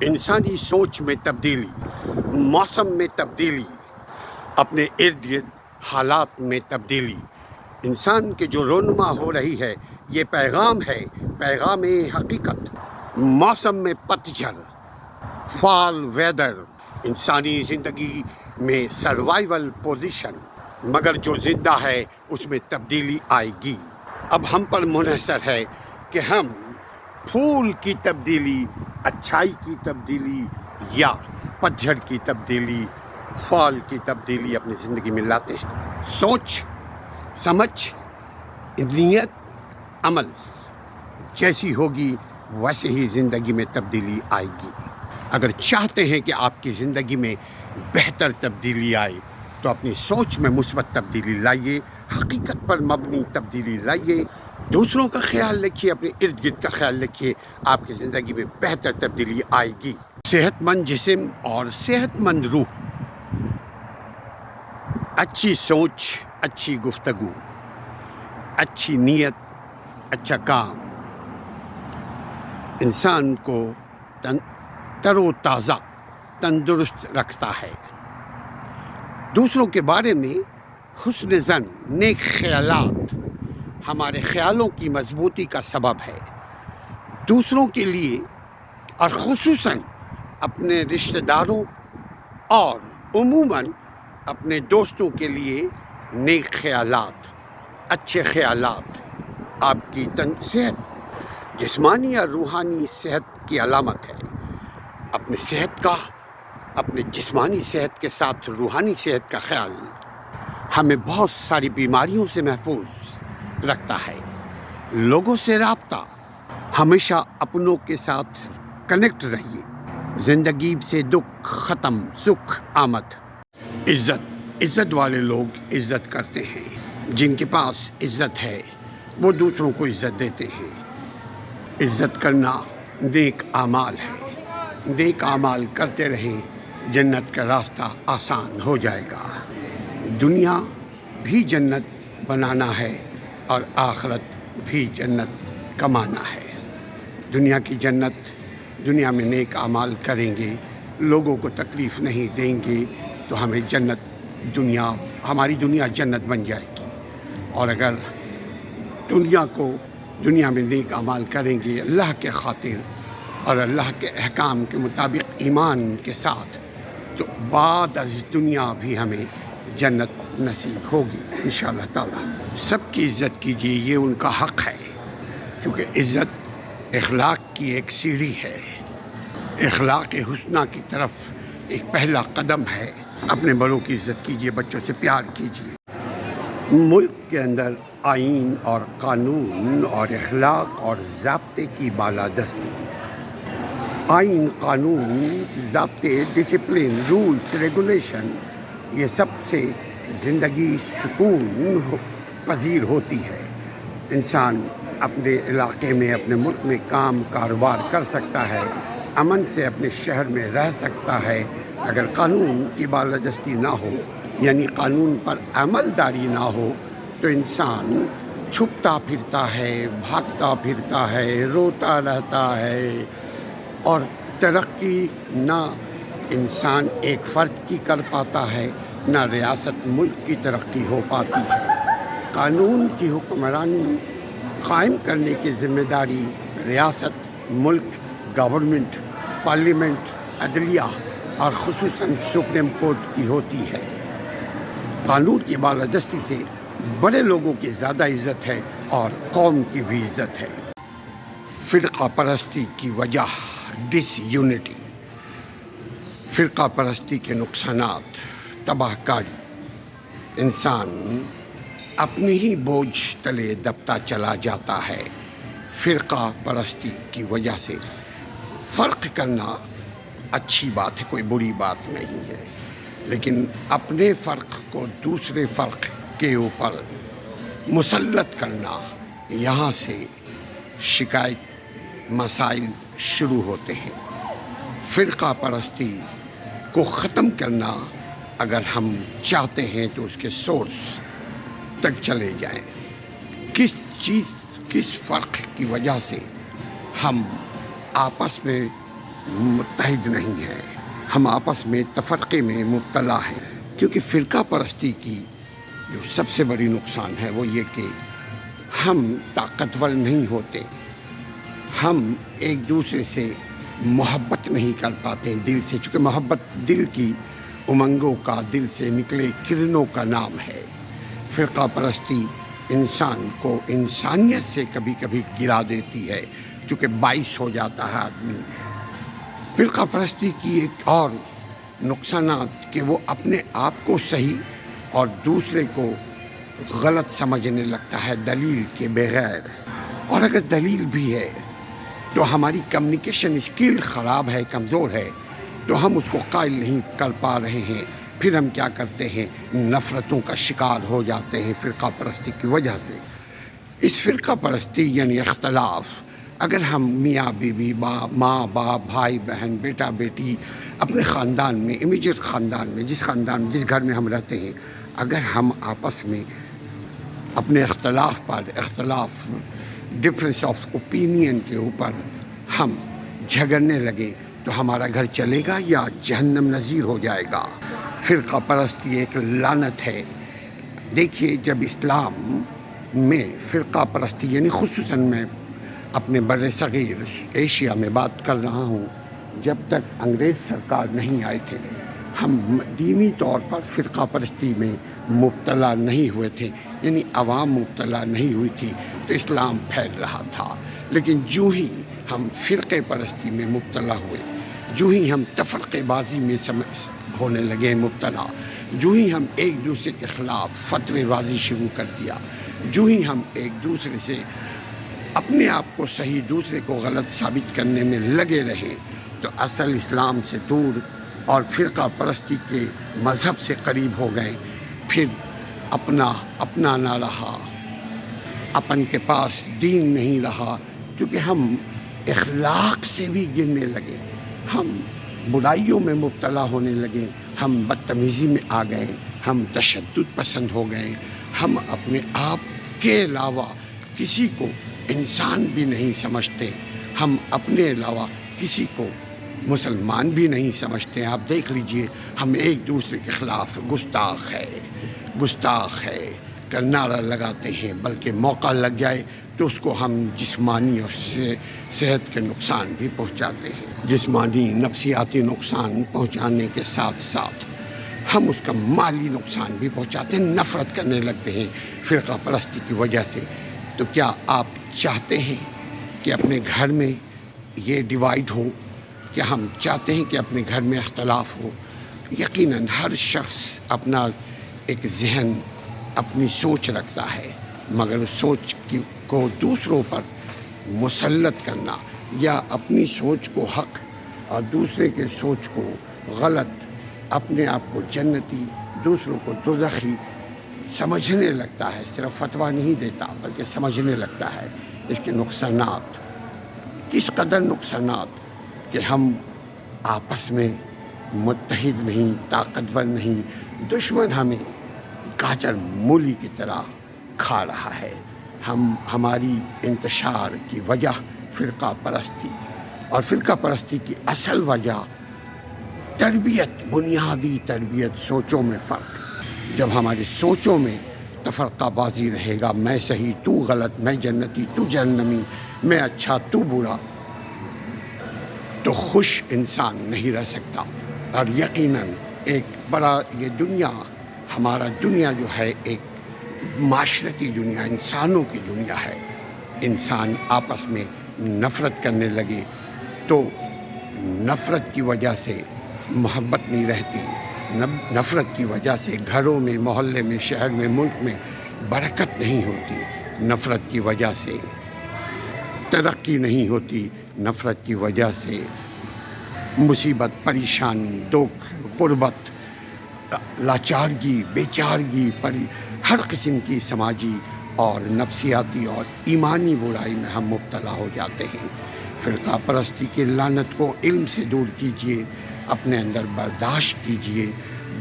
انسانی سوچ میں تبدیلی، موسم میں تبدیلی، اپنے ارد گرد حالات میں تبدیلی، انسان کے جو رونما ہو رہی ہے، یہ پیغام ہے، پیغام حقیقت۔ موسم میں پتجھڑ، فال ویدر، انسانی زندگی میں سروائیول پوزیشن، مگر جو زندہ ہے اس میں تبدیلی آئے گی۔ اب ہم پر منحصر ہے کہ ہم پھول کی تبدیلی، اچھائی کی تبدیلی یا پتجھڑ کی تبدیلی، فال کی تبدیلی اپنی زندگی میں لاتے ہیں۔ سوچ، سمجھ، نیت، عمل جیسی ہوگی ویسے ہی زندگی میں تبدیلی آئے گی۔ اگر چاہتے ہیں کہ آپ کی زندگی میں بہتر تبدیلی آئے تو اپنی سوچ میں مثبت تبدیلی لائیے، حقیقت پر مبنی تبدیلی لائیے، دوسروں کا خیال رکھیے، اپنے ارد گرد کا خیال رکھیے، آپ کی زندگی میں بہتر تبدیلی آئے گی۔ صحت مند جسم اور صحت مند روح، اچھی سوچ، اچھی گفتگو، اچھی نیت، اچھا کام انسان کو تر و تازہ، تندرست رکھتا ہے۔ دوسروں کے بارے میں حسن ظن، نیک خیالات ہمارے خیالوں کی مضبوطی کا سبب ہے۔ دوسروں کے لیے اور خصوصاً اپنے رشتہ داروں اور عموماً اپنے دوستوں کے لیے نیک خیالات، اچھے خیالات آپ کی صحت، جسمانی یا روحانی صحت کی علامت ہے۔ اپنے صحت کا، اپنے جسمانی صحت کے ساتھ روحانی صحت کا خیال ہمیں بہت ساری بیماریوں سے محفوظ رکھتا ہے۔ لوگوں سے رابطہ، ہمیشہ اپنوں کے ساتھ کنیکٹ رہیے۔ زندگی سے دکھ ختم، سکھ آمد۔ عزت والے لوگ عزت کرتے ہیں۔ جن کے پاس عزت ہے وہ دوسروں کو عزت دیتے ہیں۔ عزت کرنا نیک اعمال ہے۔ نیک اعمال کرتے رہیں، جنت کا راستہ آسان ہو جائے گا۔ دنیا بھی جنت بنانا ہے اور آخرت بھی جنت کمانا ہے۔ دنیا کی جنت، دنیا میں نیک اعمال کریں گے، لوگوں کو تکلیف نہیں دیں گے تو ہمیں ہماری دنیا جنت بن جائے گی۔ اور اگر دنیا میں نیک اعمال کریں گے اللہ کے خاطر اور اللہ کے احکام کے مطابق ایمان کے ساتھ، تو بعد از دنیا بھی ہمیں جنت نصیب ہوگی انشاءاللہ تعالی۔ سب کی عزت کیجیے، یہ ان کا حق ہے، کیونکہ عزت اخلاق کی ایک سیڑھی ہے، اخلاق حسنہ کی طرف ایک پہلا قدم ہے۔ اپنے بڑوں کی عزت کیجیے، بچوں سے پیار کیجیے۔ ملک کے اندر آئین اور قانون اور اخلاق اور ضابطے کی بالادستی، آئین، قانون، ضابطے، ڈسپلن، رولز، ریگولیشن، یہ سب سے زندگی سکون پذیر ہوتی ہے۔ انسان اپنے علاقے میں، اپنے ملک میں کام کاروبار کر سکتا ہے، امن سے اپنے شہر میں رہ سکتا ہے۔ اگر قانون کی بالادستی نہ ہو، یعنی قانون پر عمل داری نہ ہو، تو انسان چھپتا پھرتا ہے، بھاگتا پھرتا ہے، روتا رہتا ہے، اور ترقی نہ انسان ایک فرد کی کر پاتا ہے، نہ ریاست ملک کی ترقی ہو پاتی ہے۔ قانون کی حکمرانی قائم کرنے کی ذمہ داری ریاست، ملک، گورنمنٹ، پارلیمنٹ، عدلیہ اور خصوصاً سپریم کورٹ کی ہوتی ہے۔ قانون کی بالادستی سے بڑے لوگوں کی زیادہ عزت ہے اور قوم کی بھی عزت ہے۔ فرقہ پرستی کی وجہ ڈس یونٹی، فرقہ پرستی کے نقصانات، تباہ کاری، انسان اپنی ہی بوجھ تلے دبتا چلا جاتا ہے۔ فرقہ پرستی کی وجہ سے فرق کرنا اچھی بات ہے، کوئی بری بات نہیں ہے، لیکن اپنے فرق کو دوسرے فرق کے اوپر مسلط کرنا، یہاں سے شکایت، مسائل شروع ہوتے ہیں۔ فرقہ پرستی کو ختم کرنا اگر ہم چاہتے ہیں تو اس کے سورس تک چلے جائیں۔ کس فرق کی وجہ سے ہم آپس میں متحد نہیں ہیں، ہم آپس میں تفرقے میں مبتلا ہیں، کیونکہ فرقہ پرستی کی جو سب سے بڑی نقصان ہے وہ یہ کہ ہم طاقتور نہیں ہوتے، ہم ایک دوسرے سے محبت نہیں کر پاتے دل سے، چونکہ محبت دل کی امنگوں کا، دل سے نکلے کرنوں کا نام ہے۔ فرقہ پرستی انسان کو انسانیت سے کبھی کبھی گرا دیتی ہے، چونکہ باعث ہو جاتا ہے آدمی۔ فرقہ پرستی کی ایک اور نقصانات کہ وہ اپنے آپ کو صحیح اور دوسرے کو غلط سمجھنے لگتا ہے دلیل کے بغیر، اور اگر دلیل بھی ہے تو ہماری کمیونیکیشن اسکل خراب ہے، کمزور ہے، تو ہم اس کو قائل نہیں کر پا رہے ہیں۔ پھر ہم کیا کرتے ہیں؟ نفرتوں کا شکار ہو جاتے ہیں فرقہ پرستی کی وجہ سے۔ اس فرقہ پرستی یعنی اختلاف، اگر ہم میاں بیوی، ماں باپ، بھائی بہن، بیٹا بیٹی، اپنے خاندان میں، امیجیٹ خاندان میں، جس گھر میں ہم رہتے ہیں، اگر ہم آپس میں اپنے اختلاف ڈفرینس آف اوپینین کے اوپر ہم جھگڑنے لگے تو ہمارا گھر چلے گا یا جہنم نظیر ہو جائے گا۔ فرقہ پرستی ایک لعنت ہے۔ دیکھیے، جب اسلام میں فرقہ پرستی یعنی خصوصاً میں اپنے بر صغیر ایشیا میں بات کر رہا ہوں، جب تک انگریز سرکار نہیں آئے تھے، ہم دینی طور پر فرقہ پرستی میں مبتلا نہیں ہوئے تھے، یعنی عوام مبتلا نہیں ہوئی تھی، تو اسلام پھیل رہا تھا۔ لیکن جو ہی ہم فرقہ پرستی میں مبتلا ہوئے، جو ہی ہم تفرقے بازی میں ہونے لگے مبتلا، جو ہی ہم ایک دوسرے کے خلاف فتوے بازی شروع کر دیا، جو ہی ہم ایک دوسرے سے اپنے آپ کو صحیح، دوسرے کو غلط ثابت کرنے میں لگے رہے، تو اصل اسلام سے دور اور فرقہ پرستی کے مذہب سے قریب ہو گئے۔ پھر اپنا نہ رہا، اپن کے پاس دین نہیں رہا، کیونکہ ہم اخلاق سے بھی گرنے لگے، ہم برائیوں میں مبتلا ہونے لگے، ہم بدتمیزی میں آ گئے، ہم تشدد پسند ہو گئے، ہم اپنے آپ کے علاوہ کسی کو انسان بھی نہیں سمجھتے، ہم اپنے علاوہ کسی کو مسلمان بھی نہیں سمجھتے۔ آپ دیکھ لیجئے، ہم ایک دوسرے کے خلاف گستاخ ہے کا نعرہ لگاتے ہیں، بلکہ موقع لگ جائے تو اس کو ہم جسمانی اور صحت کے نقصان بھی پہنچاتے ہیں۔ جسمانی نفسیاتی نقصان پہنچانے کے ساتھ ساتھ ہم اس کا مالی نقصان بھی پہنچاتے ہیں، نفرت کرنے لگتے ہیں فرقہ پرستی کی وجہ سے۔ تو کیا آپ چاہتے ہیں کہ اپنے گھر میں یہ ڈیوائیڈ ہو؟ کیا ہم چاہتے ہیں کہ اپنے گھر میں اختلاف ہو؟ یقیناً ہر شخص اپنا ایک ذہن، اپنی سوچ رکھتا ہے، مگر اس سوچ کو دوسروں پر مسلط کرنا یا اپنی سوچ کو حق اور دوسرے کے سوچ کو غلط، اپنے آپ کو جنتی، دوسروں کو دوزخی سمجھنے لگتا ہے، صرف فتویٰ نہیں دیتا بلکہ سمجھنے لگتا ہے۔ اس کے نقصانات کس قدر نقصانات کہ ہم آپس میں متحد نہیں، طاقتور نہیں، دشمن ہمیں گاجر مولی کی طرح کھا رہا ہے۔ ہماری انتشار کی وجہ فرقہ پرستی، اور فرقہ پرستی کی اصل وجہ تربیت، بنیادی تربیت، سوچوں میں فرق۔ جب ہماری سوچوں میں تفرقہ بازی رہے گا، میں صحیح تو غلط، میں جنتی تو جہنمی، میں اچھا تو برا، تو خوش انسان نہیں رہ سکتا۔ اور یقیناً ایک بڑا یہ دنیا، ہمارا دنیا جو ہے ایک معاشرتی دنیا، انسانوں کی دنیا ہے۔ انسان آپس میں نفرت کرنے لگے تو نفرت کی وجہ سے محبت نہیں رہتی، نفرت کی وجہ سے گھروں میں، محلے میں، شہر میں، ملک میں برکت نہیں ہوتی، نفرت کی وجہ سے ترقی نہیں ہوتی، نفرت کی وجہ سے مصیبت، پریشانی، دکھ، غربت، لاچارگی، بیچارگی، ہر قسم کی سماجی اور نفسیاتی اور ایمانی برائی میں ہم مبتلا ہو جاتے ہیں۔ فرقہ پرستی کی لعنت کو علم سے دور کیجیے، اپنے اندر برداشت کیجیے،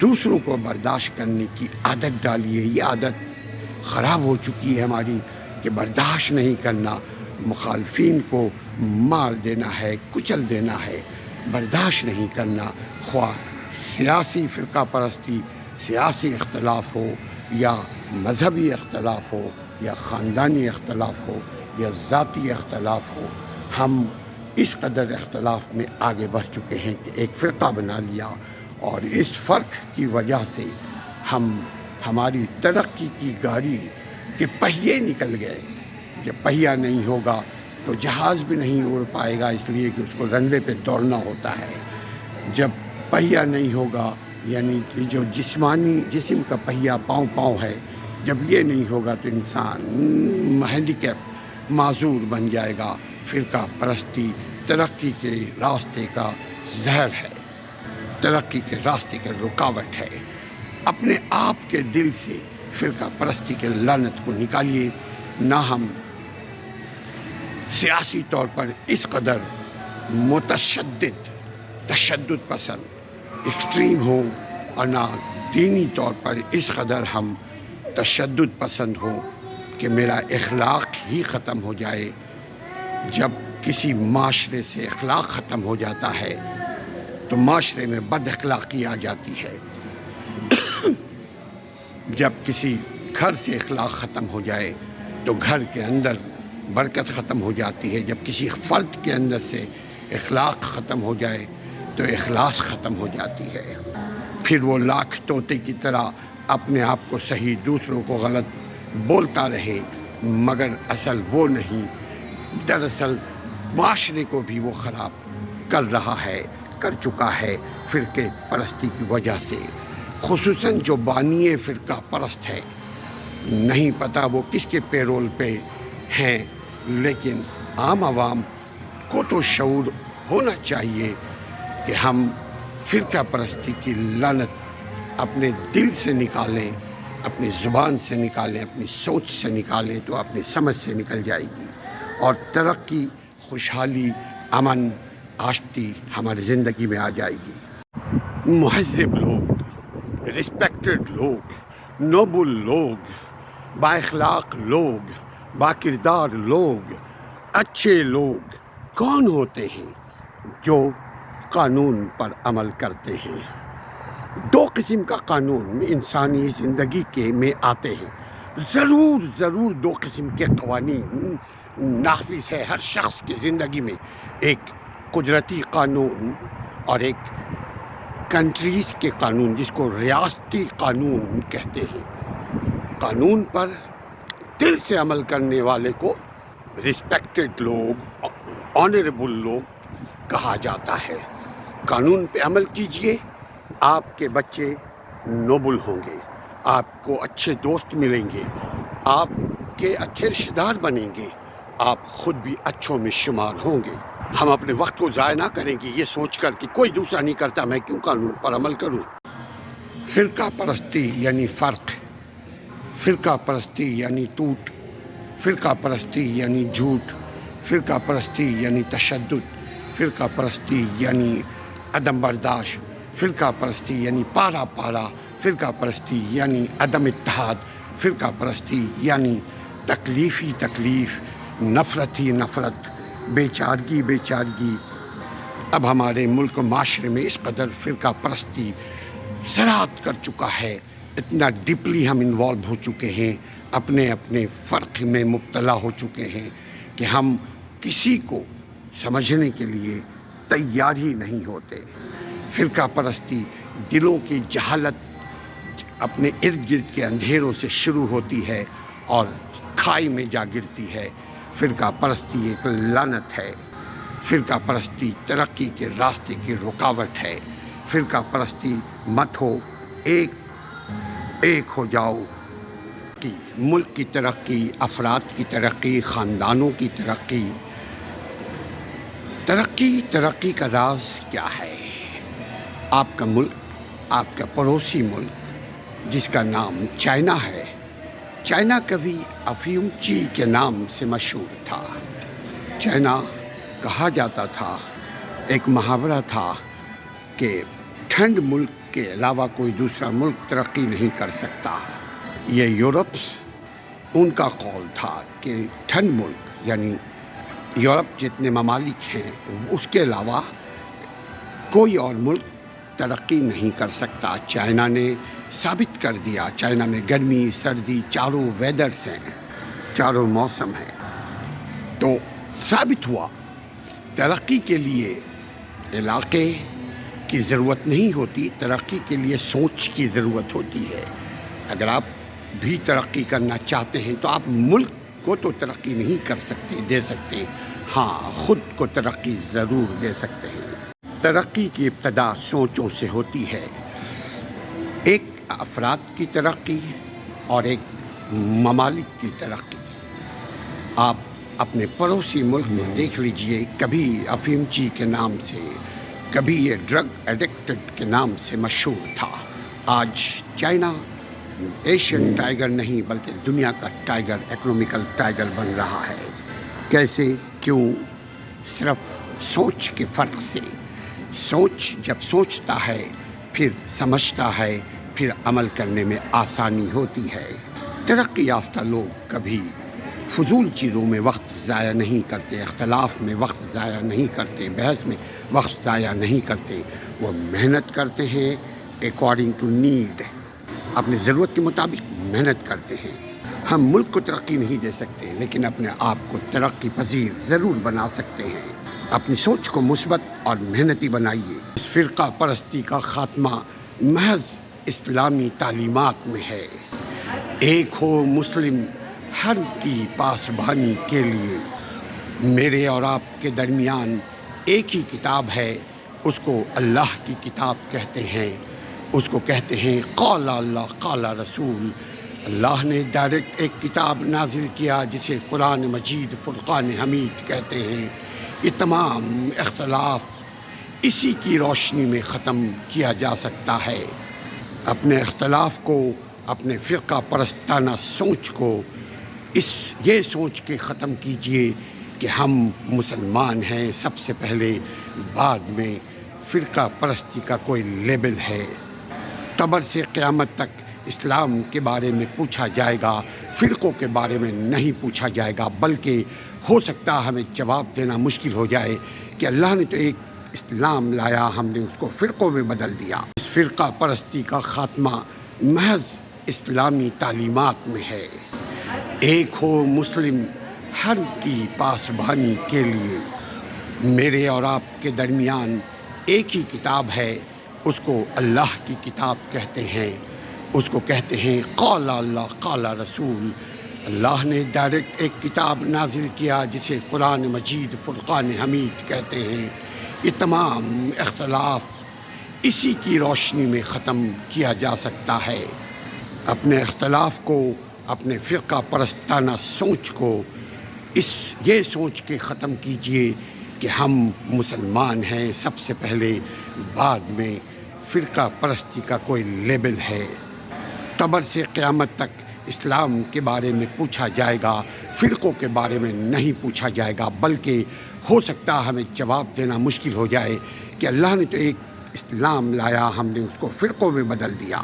دوسروں کو برداشت کرنے کی عادت ڈالیے۔ یہ عادت خراب ہو چکی ہے ہماری کہ برداشت نہیں کرنا، مخالفین کو مار دینا ہے، کچل دینا ہے۔ برداشت نہیں کرنا، خواہ سیاسی فرقہ پرستی، سیاسی اختلاف ہو یا مذہبی اختلاف ہو یا خاندانی اختلاف ہو یا ذاتی اختلاف ہو۔ ہم اس قدر اختلاف میں آگے بڑھ چکے ہیں کہ ایک فرقہ بنا لیا، اور اس فرق کی وجہ سے ہماری ترقی کی گاڑی کے پہیے نکل گئے۔ جب پہیہ نہیں ہوگا تو جہاز بھی نہیں اڑ پائے گا، اس لیے کہ اس کو رنوے پہ دوڑنا ہوتا ہے۔ جب پہیہ نہیں ہوگا، یعنی جو جسم کا پہیہ پاؤں ہے، جب یہ نہیں ہوگا تو انسان ہینڈیکیپ، معذور بن جائے گا۔ فرقہ پرستی ترقی کے راستے کا زہر ہے، ترقی کے راستے کا رکاوٹ ہے۔ اپنے آپ کے دل سے فرقہ پرستی کے لعنت کو نکالیے۔ نہ ہم سیاسی طور پر اس قدر تشدد پسند ایکسٹریم ہو، اور نہ دینی طور پر اس قدر ہم تشدد پسند ہو کہ میرا اخلاق ہی ختم ہو جائے۔ جب کسی معاشرے سے اخلاق ختم ہو جاتا ہے تو معاشرے میں بد اخلاقی آ جاتی ہے۔ جب کسی گھر سے اخلاق ختم ہو جائے تو گھر کے اندر برکت ختم ہو جاتی ہے۔ جب کسی فرد کے اندر سے اخلاق ختم ہو جائے تو اخلاص ختم ہو جاتی ہے۔ پھر وہ لاکھ طوطے کی طرح اپنے آپ کو صحیح، دوسروں کو غلط بولتا رہے، مگر اصل وہ نہیں، دراصل معاشرے کو بھی وہ خراب کر رہا ہے، کر چکا ہے فرقے پرستی کی وجہ سے۔ خصوصاً جو بانی فرقہ پرست ہے، نہیں پتہ وہ کس کے پیرول پہ ہیں، لیکن عام عوام کو تو شعور ہونا چاہیے کہ ہم فرقہ پرستی کی لعنت اپنے دل سے نکالیں، اپنی زبان سے نکالیں، اپنی سوچ سے نکالیں تو اپنی سمجھ سے نکل جائے گی، اور ترقی، خوشحالی، امن، آشتی ہماری زندگی میں آ جائے گی۔ مہذب لوگ، رسپیکٹڈ لوگ، نوبل لوگ، با اخلاق لوگ، با کردار لوگ، اچھے لوگ کون ہوتے ہیں؟ جو قانون پر عمل کرتے ہیں۔ دو قسم کا قانون انسانی زندگی کے میں آتے ہیں، ضرور دو قسم کے قوانین نافذ ہے ہر شخص کی زندگی میں، ایک قدرتی قانون اور ایک کنٹریز کے قانون، جس کو ریاستی قانون کہتے ہیں۔ قانون پر دل سے عمل کرنے والے کو رسپیکٹڈ لوگ، آنریبل لوگ کہا جاتا ہے۔ قانون پہ عمل کیجئے، آپ کے بچے نوبل ہوں گے، آپ کو اچھے دوست ملیں گے، آپ کے اچھے رشتہ دار بنیں گے، آپ خود بھی اچھوں میں شمار ہوں گے۔ ہم اپنے وقت کو ضائع نہ کریں گے یہ سوچ کر کہ کوئی دوسرا نہیں کرتا، میں کیوں قانون پر عمل کروں۔ فرقہ پرستی یعنی فرق، فرقہ پرستی یعنی ٹوٹ، فرقہ پرستی یعنی جھوٹ، فرقہ پرستی یعنی تشدد، فرقہ پرستی یعنی عدم برداشت، فرقہ پرستی یعنی پارا، فرقہ پرستی یعنی عدم اتحاد، فرقہ پرستی یعنی تکلیف، نفرت ہی نفرت، بے چارگی۔ اب ہمارے ملک و معاشرے میں اس قدر فرقہ پرستی سرایت کر چکا ہے، اتنا ڈیپلی ہم انوالو ہو چکے ہیں، اپنے فرق میں مبتلا ہو چکے ہیں کہ ہم کسی کو سمجھنے کے لیے تیار ہی نہیں ہوتے۔ فرقہ پرستی دلوں کی جہالت اپنے ارد گرد کے اندھیروں سے شروع ہوتی ہے اور کھائی میں جا گرتی ہے۔ فرقہ پرستی ایک لعنت ہے، فرقہ پرستی ترقی کے راستے کی رکاوٹ ہے۔ فرقہ پرستی مت ہو، ایک ہو جاؤ۔ ملک کی ترقی، افراد کی ترقی، خاندانوں کی ترقی کا راز کیا ہے؟ آپ کا ملک، آپ کا پڑوسی ملک جس کا نام چائنا ہے، چائنا کبھی افیون چی کے نام سے مشہور تھا۔ چائنا کہا جاتا تھا، ایک محاورہ تھا کہ ٹھنڈ ملک کے علاوہ کوئی دوسرا ملک ترقی نہیں کر سکتا۔ یہ یورپ ان کا قول تھا کہ ٹھنڈ ملک یعنی یورپ جتنے ممالک ہیں اس کے علاوہ کوئی اور ملک ترقی نہیں کر سکتا۔ چائنا نے ثابت کر دیا، چائنا میں گرمی سردی چاروں ویدرز ہیں، چاروں موسم ہیں، تو ثابت ہوا ترقی کے لیے علاقے کی ضرورت نہیں ہوتی، ترقی کے لیے سوچ کی ضرورت ہوتی ہے۔ اگر آپ بھی ترقی کرنا چاہتے ہیں تو آپ ملک کو تو ترقی نہیں کر سکتے، دے سکتے، ہاں خود کو ترقی ضرور دے سکتے ہیں۔ ترقی کی ابتدا سوچوں سے ہوتی ہے، ایک افراد کی ترقی اور ایک ممالک کی ترقی۔ آپ اپنے پڑوسی ملک میں دیکھ لیجئے، کبھی افیمچی کے نام سے، کبھی یہ ڈرگ ایڈکٹڈ کے نام سے مشہور تھا، آج چائنا ایشین ٹائیگر نہیں بلکہ دنیا کا ٹائیگر، اکنومیکل ٹائیگر بن رہا ہے۔ کیسے؟ کیوں؟ صرف سوچ کے فرق سے۔ سوچ جب سوچتا ہے پھر سمجھتا ہے، پھر عمل کرنے میں آسانی ہوتی ہے۔ ترقی یافتہ لوگ کبھی فضول چیزوں میں وقت ضائع نہیں کرتے، اختلاف میں وقت ضائع نہیں کرتے، بحث میں وقت ضائع نہیں کرتے، وہ محنت کرتے ہیں اکارڈنگ ٹو نیڈ، اپنی ضرورت کے مطابق محنت کرتے ہیں۔ ہم ملک کو ترقی نہیں دے سکتے لیکن اپنے آپ کو ترقی پذیر ضرور بنا سکتے ہیں۔ اپنی سوچ کو مثبت اور محنتی بنائیے۔ اس فرقہ پرستی کا خاتمہ محض اسلامی تعلیمات میں ہے۔ ایک ہو مسلم ہر کی پاسبانی کے لیے، میرے اور آپ کے درمیان ایک ہی کتاب ہے، اس کو اللہ کی کتاب کہتے ہیں، اس کو کہتے ہیں قال اللہ قال رسول۔ اللہ نے ڈائریکٹ ایک کتاب نازل کیا جسے قرآن مجید فرقان حمید کہتے ہیں۔ یہ تمام اختلاف اسی کی روشنی میں ختم کیا جا سکتا ہے۔ اپنے اختلاف کو، اپنے فرقہ پرستانہ سوچ کو یہ سوچ کے ختم کیجئے کہ ہم مسلمان ہیں سب سے پہلے، بعد میں فرقہ پرستی کا کوئی لیبل ہے۔ قبر سے قیامت تک اسلام کے بارے میں پوچھا جائے گا، فرقوں کے بارے میں نہیں پوچھا جائے گا، بلکہ ہو سکتا ہمیں جواب دینا مشکل ہو جائے کہ اللہ نے تو ایک اسلام لایا، ہم نے اس کو فرقوں میں بدل دیا۔ اس فرقہ پرستی کا خاتمہ محض اسلامی تعلیمات میں ہے۔ ایک ہو مسلم ہر کی پاسبانی کے لیے، میرے اور آپ کے درمیان ایک ہی کتاب ہے، اس کو اللہ کی کتاب کہتے ہیں، اس کو کہتے ہیں قال اللہ قال رسول۔ اللہ نے ڈائریکٹ ایک کتاب نازل کیا جسے قرآن مجید فرقان حمید کہتے ہیں۔ یہ تمام اختلاف اسی کی روشنی میں ختم کیا جا سکتا ہے۔ اپنے اختلاف کو، اپنے فرقہ پرستانہ سوچ کو یہ سوچ کے ختم کیجئے کہ ہم مسلمان ہیں سب سے پہلے، بعد میں فرقہ پرستی کا کوئی لیبل ہے۔ قبر سے قیامت تک اسلام کے بارے میں پوچھا جائے گا، فرقوں کے بارے میں نہیں پوچھا جائے گا، بلکہ ہو سکتا ہمیں جواب دینا مشکل ہو جائے کہ اللہ نے تو ایک اسلام لایا، ہم نے اس کو فرقوں میں بدل دیا۔